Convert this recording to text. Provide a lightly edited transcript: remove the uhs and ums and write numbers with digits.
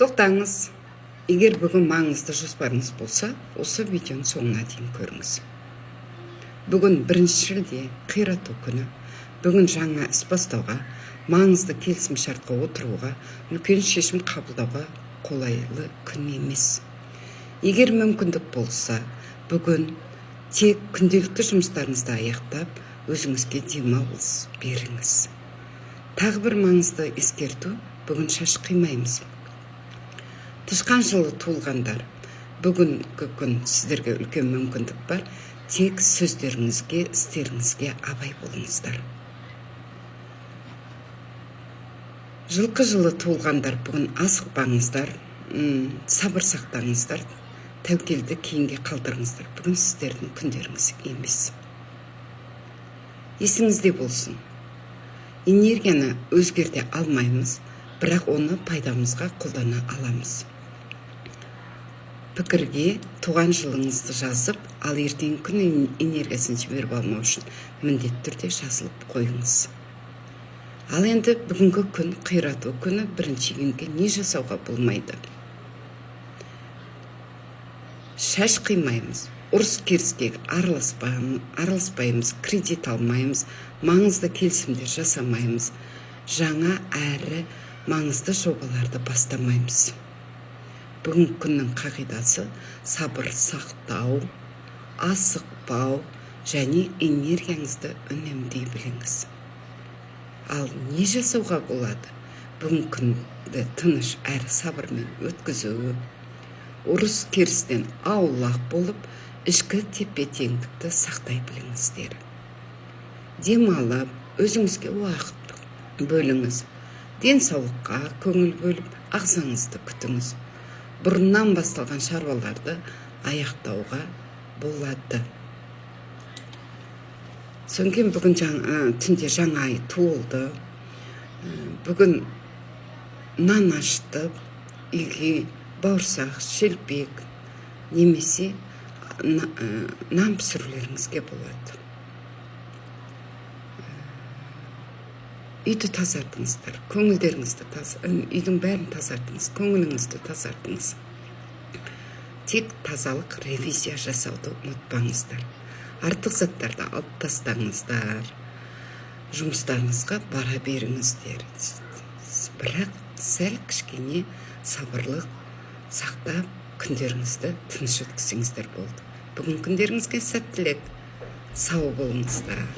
Тоқтаңыз. Егер бүгін маңызды жоспарыңыз болса, осы видеоның соңына дейін көріңіз. Бүгін 1 шілде қирату күні. Бүгін жаңа іс бастауға, маңызды келісім шартқа отыруға, үлкен шешім қабылдауға қолайлы күн емес. Егер мүмкіндік болса, бүгін тек күнделікті жұмыстарыңызды аяқтап, өзіңізге демалыс беріңіз. Тағы бір маңызды ескерту, бүгін шаш қимаймыз. Тышқан жылы туылғандар, бүгінгі күн сіздерге үлкен мүмкіндік бар, тек сөздеріңізге, істеріңізге абай болыңыздар. Жылқы жылы туылғандар, бүгін асықпаңыздар, сабыр сақтаңыздар, тәуекелді кейінге қалдырыңыздар. Бүгін сіздердің күндеріңіз емес. Есіңізде болсын, энергияны өзгерте алмаймыз, бірақ оны пайдамызға қолдана аламыз. Пікірге туған жылыңызды жазып, ал ертең күн энергиясын жіберіп алмау үшін міндетті түрде жазылып қойыңыз. Ал енді бүгінгі күн қирату күні, 1 күнге не жасауға болмайды. Шаш қимаймыз, ұрыс керіске араласпаймыз, кредит алмаймыз, маңызды келісімдер жасамаймыз, жаңа әрі маңызды жобаларды бастамаймыз. Бүгін күннің қағидасы сабыр сақтау, асықпау және энергияңызды үнемдей біліңіз. Ал не жасауға болады? Бүгін күнді тыныш әрі сабырмен өткізу, ұрыс керістен аулақ болып, ішкі тепе-теңдікті сақтай біліңіздер. Демалып, өзіңізге уақыт бөліңіз. Денсаулыққа көңіл бөліп, ағзаңызды күтіңіз. Бұрыннан басталған шаруаларды аяқтауға болады. Сонкен бүгін түнде жаңа ай туылды. Бүгін нан ашты, үйге бауырсақ, шелпек, немесе нан пісірулеріңізге болады. Үйді тазартыңыздар, көңілдеріңізді үйдің бәрін тазартыңыз, көңіліңізді тазартыңыз. Тек тазалық, ревизия жасауды ұмытпаңыздар. Артық заттарды алып тастаңыздар. Жұмыстарыңызға бара беріңіздер. Бірақ сәл кішкене сабырлық сақтап, күндеріңізді тыныш өткізсеңіздер болды. Бүгін күндеріңізге сәттілік, сау болыңыздар.